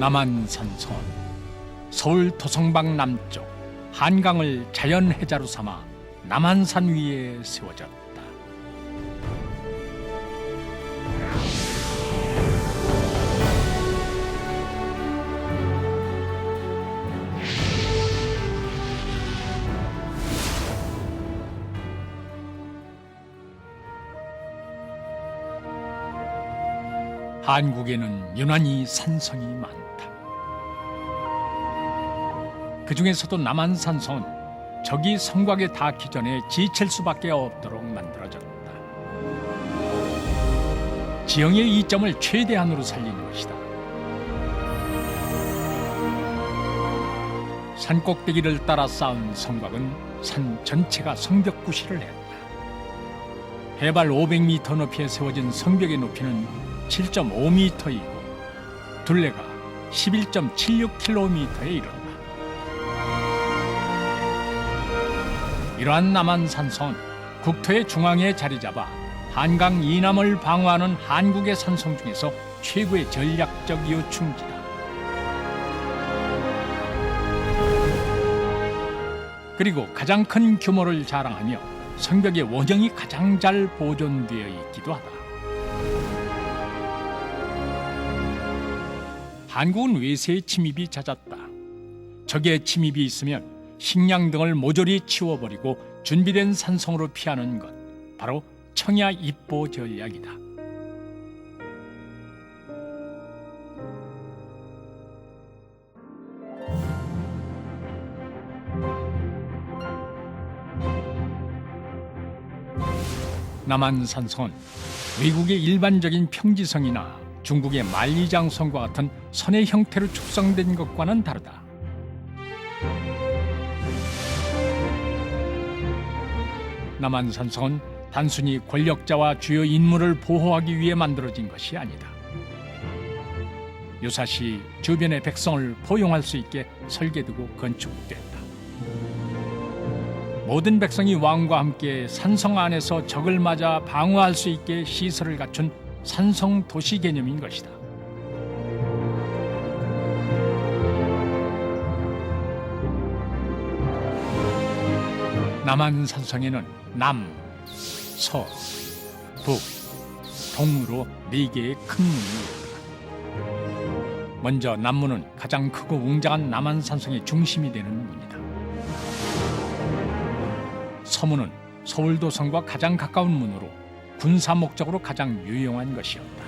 남한산성, 서울 도성방 남쪽 한강을 자연해자로 삼아 남한산 위에 세워졌다. 한국에는 유난히 산성이 많다. 그 중에서도 남한산성은 저기 성곽에 닿기 전에 지칠 수밖에 없도록 만들어졌다. 지형의 이점을 최대한으로 살린 것이다. 산 꼭대기를 따라 쌓은 성곽은 산 전체가 성벽 구실을 했다. 해발 500m 높이에 세워진 성벽의 높이는 7.5m이고 둘레가 11.76km에 이른다. 이러한 남한산성은 국토의 중앙에 자리 잡아 한강 이남을 방어하는 한국의 산성 중에서 최고의 전략적 요충지다. 그리고 가장 큰 규모를 자랑하며 성벽의 원형이 가장 잘 보존되어 있기도 하다. 한국은 외세의 침입이 잦았다. 적의 침입이 있으면 식량 등을 모조리 치워버리고 준비된 산성으로 피하는 것, 바로 청야 입보 전략이다. 남한산성은 외국의 일반적인 평지성이나 중국의 만리장성과 같은 선의 형태로 축성된 것과는 다르다. 남한산성은 단순히 권력자와 주요 인물을 보호하기 위해 만들어진 것이 아니다. 유사시 주변의 백성을 포용할 수 있게 설계되고 건축됐다. 모든 백성이 왕과 함께 산성 안에서 적을 맞아 방어할 수 있게 시설을 갖춘 산성 도시 개념인 것이다. 남한산성에는 남, 서, 북, 동으로 4개의 큰 문이 있다. 먼저 남문은 가장 크고 웅장한 남한산성의 중심이 되는 문이다. 서문은 서울도성과 가장 가까운 문으로 군사 목적으로 가장 유용한 것이었다.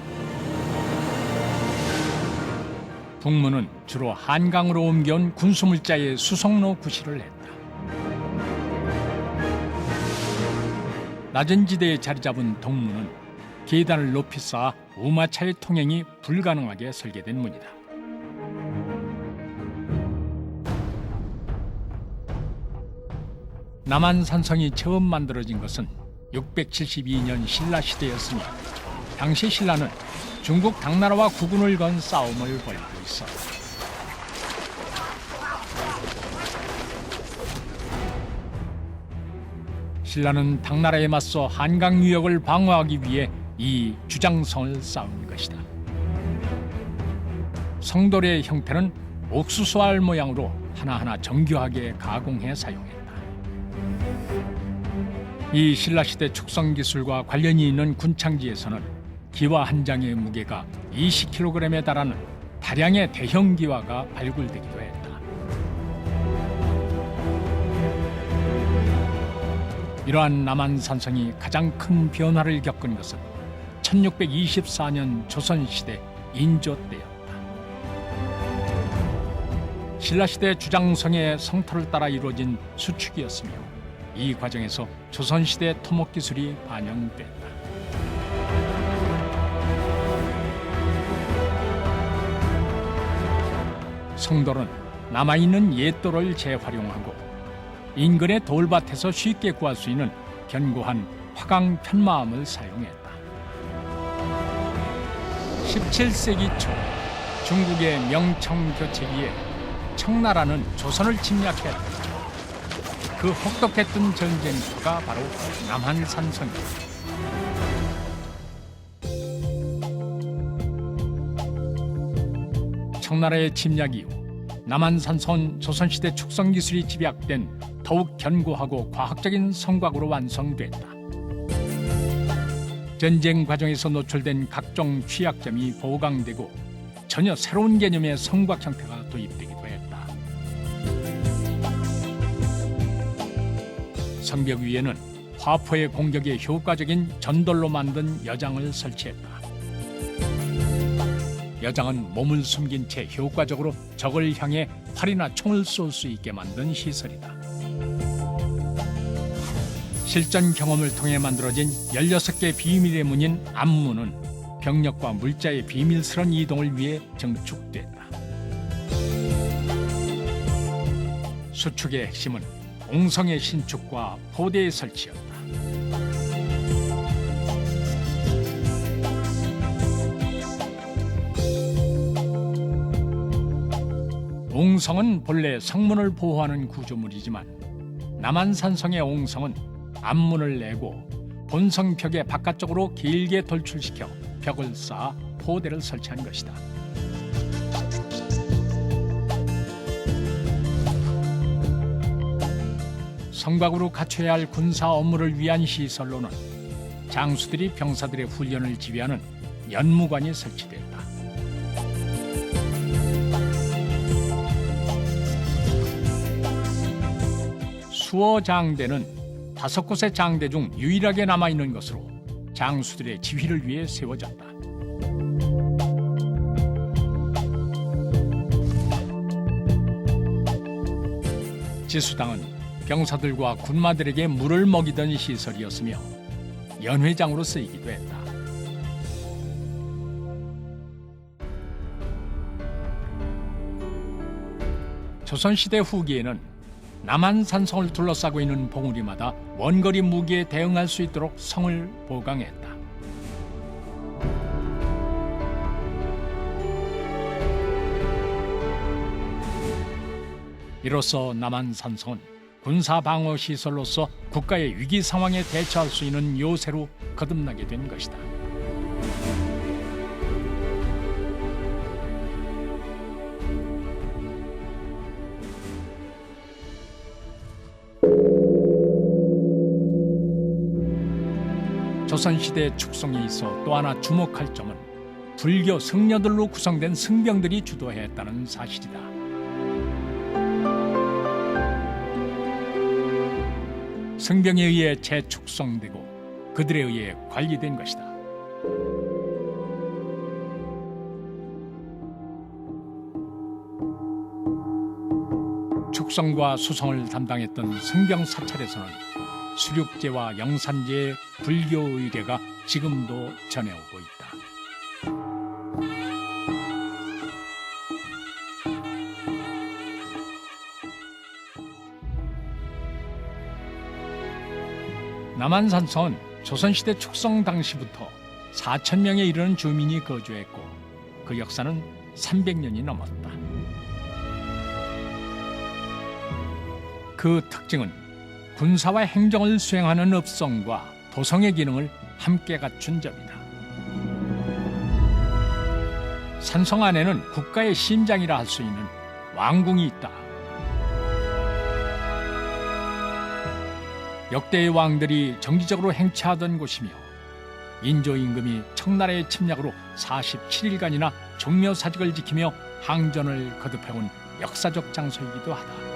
북문은 주로 한강으로 옮겨온 군수물자의 수송로 구실을 했다. 낮은 지대에 자리 잡은 동문은 계단을 높이 쌓아 우마차의 통행이 불가능하게 설계된 문이다. 남한산성이 처음 만들어진 것은 672년 신라시대였으며 당시 신라는 중국 당나라와 국군을 건 싸움을 벌이고 있었다. 신라는 당나라에 맞서 한강 유역을 방어하기 위해 이 주장성을 쌓은 것이다. 성돌의 형태는 옥수수알 모양으로 하나하나 정교하게 가공해 사용했다. 이 신라시대 축성기술과 관련이 있는 군창지에서는 기와 한 장의 무게가 20kg에 달하는 다량의 대형 기와가 발굴되기도 했다. 이러한 남한산성이 가장 큰 변화를 겪은 것은 1624년 조선시대 인조 때였다. 신라시대 주장성의 성터를 따라 이루어진 수축이었으며 이 과정에서 조선시대 토목기술이 반영됐다. 성돌은 남아있는 옛돌을 재활용하고 인근의 돌밭에서 쉽게 구할 수 있는 견고한 화강 편마함을 사용했다. 17세기 초 중국의 명청 교체기에 청나라는 조선을 침략했다. 그 혹독했던 전쟁터가 바로 남한산성이다. 청나라의 침략 이후 남한산성은 조선시대 축성기술이 집약된 더욱 견고하고 과학적인 성곽으로 완성됐다. 전쟁 과정에서 노출된 각종 취약점이 보강되고 전혀 새로운 개념의 성곽 형태가 도입되기도 했다. 성벽 위에는 화포의 공격에 효과적인 전돌로 만든 여장을 설치했다. 여장은 몸을 숨긴 채 효과적으로 적을 향해 활이나 총을 쏠 수 있게 만든 시설이다. 실전 경험을 통해 만들어진 16개 비밀의 문인 암문은 병력과 물자의 비밀스런 이동을 위해 증축됐다. 수축의 핵심은 옹성의 신축과 포대의 설치였다. 옹성은 본래 성문을 보호하는 구조물이지만 남한산성의 옹성은 앞문을 내고 본성 벽의 바깥쪽으로 길게 돌출시켜 벽을 쌓아 포대를 설치한 것이다. 성곽으로 갖춰야 할 군사 업무를 위한 시설로는 장수들이 병사들의 훈련을 지휘하는 연무관이 설치됐다. 수어장대는 5곳의 장대 중 유일하게 남아있는 것으로 장수들의 지휘를 위해 세워졌다. 지수당은 병사들과 군마들에게 물을 먹이던 시설이었으며 연회장으로 쓰이기도 했다. 조선시대 후기에는 남한산성을 둘러싸고 있는 봉우리마다 원거리 무기에 대응할 수 있도록 성을 보강했다. 이로써 남한산성은 군사방어 시설로서 국가의 위기 상황에 대처할 수 있는 요새로 거듭나게 된 것이다. 조선시대 축성에 있어 또 하나 주목할 점은 불교 승려들로 구성된 승병들이 주도했다는 사실이다. 승병에 의해 재축성되고 그들에 의해 관리된 것이다. 축성과 수성을 담당했던 승병 사찰에서는 수륙제와 영산제의 불교 의례가 지금도 전해오고 있다. 남한산성은 조선시대 축성 당시부터 4,000명에 이르는 주민이 거주했고 그 역사는 300년이 넘었다. 그 특징은 군사와 행정을 수행하는 읍성과 도성의 기능을 함께 갖춘 점이다. 산성 안에는 국가의 심장이라 할 수 있는 왕궁이 있다. 역대의 왕들이 정기적으로 행차하던 곳이며 인조 임금이 청나라의 침략으로 47일간이나 종묘사직을 지키며 항전을 거듭해온 역사적 장소이기도 하다.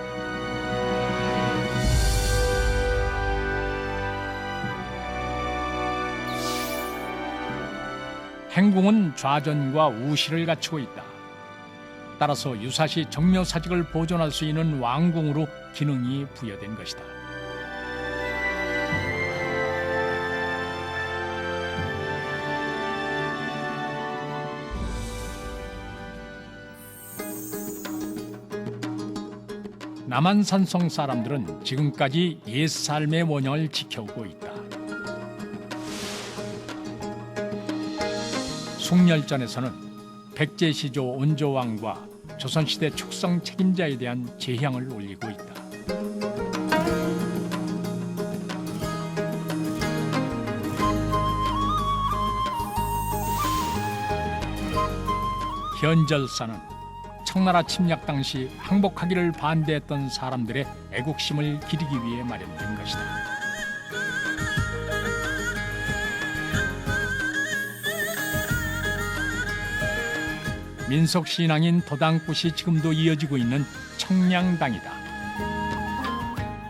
행궁은 좌전과 우시를 갖추고 있다. 따라서 유사시 정묘사직을 보존할 수 있는 왕궁으로 기능이 부여된 것이다. 남한산성 사람들은 지금까지 옛삶의 원형을 지켜오고 있다. 숭렬전에서는 백제시조 온조왕과 조선시대 축성 책임자에 대한 제향을 올리고 있다. 현절사는 청나라 침략 당시 항복하기를 반대했던 사람들의 애국심을 기리기 위해 마련된 것이다. 민속 신앙인 도당굿이 지금도 이어지고 있는 청량당이다.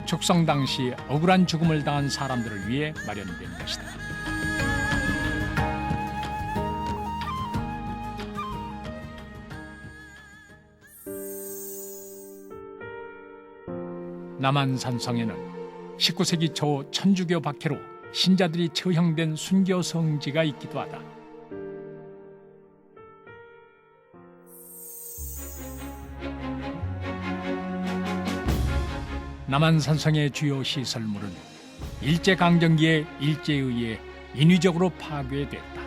축성 당시 억울한 죽음을 당한 사람들을 위해 마련된 것이다. 남한산성에는 19세기 초 천주교 박해로 신자들이 처형된 순교 성지가 있기도 하다. 남한산성의 주요 시설물은 일제강점기에 일제에 의해 인위적으로 파괴됐다.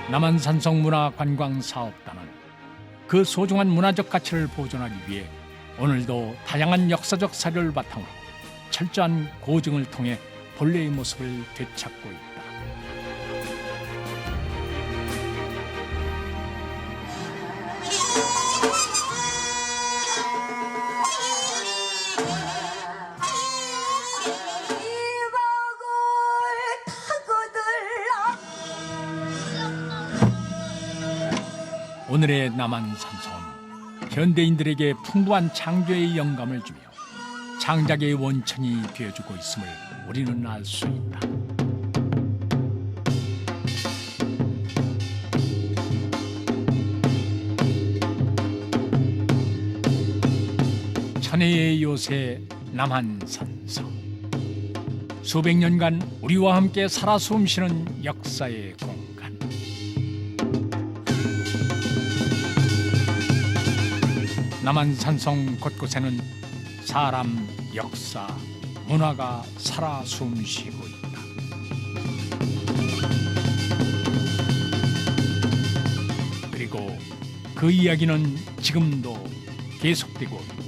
남한산성 문화관광사업단은 그 소중한 문화적 가치를 보존하기 위해 오늘도 다양한 역사적 사료를 바탕으로 철저한 고증을 통해 본래의 모습을 되찾고 있다. 오늘의 남한산성은 현대인들에게 풍부한 창조의 영감을 주며 창작의 원천이 되어주고 있음을 우리는 알 수 있다. 천혜의 요새 남한산성. 수백 년간 우리와 함께 살아 숨쉬는 역사의 공간. 남한산성 곳곳에는 사람, 역사, 문화가 살아 숨쉬고 있다. 그리고 그 이야기는 지금도 계속되고 있다.